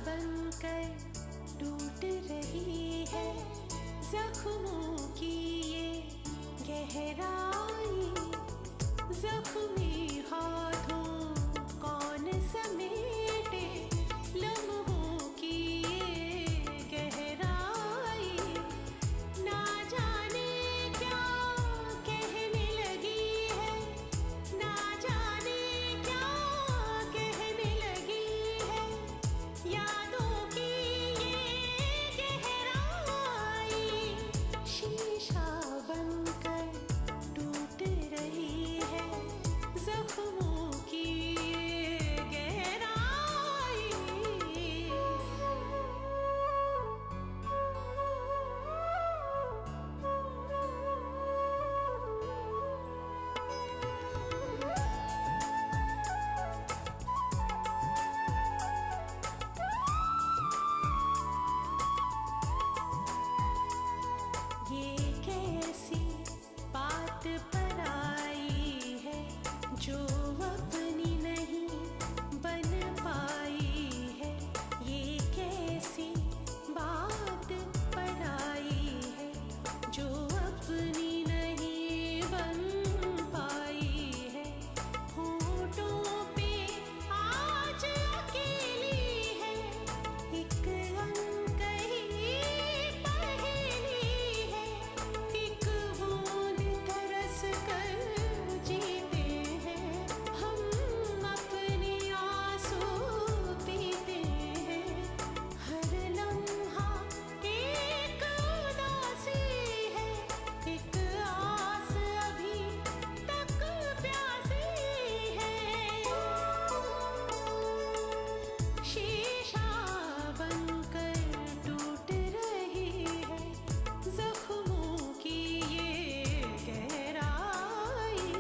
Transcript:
बनकर टूट रही है जख्मों की ये गहराई। जख्मी हाथों कौन समेटे लम्हों की ये गहराई। ना जाने क्या कहने लगी है, ना जाने क्या कहने लगी है। यादों की ये गहराई शीशा बनकर टूट रही है जख्मों की ये गहराई। ये कैसी बात पर आई है जो अपनी नहीं बन पाई है। ये कैसी बात पर आई है जो अपनी नहीं बन पाई है। होठों पे आज अकेली है एक अनकही पहेली है। एक बूंद तरस कर जीते हैं हम, अपने आंसू पीते हैं। हर लम्हा एक उदासी है, एक आस अभी तक प्यासी है। शीशा बनकर टूट रही है जख्मों की ये गहराई।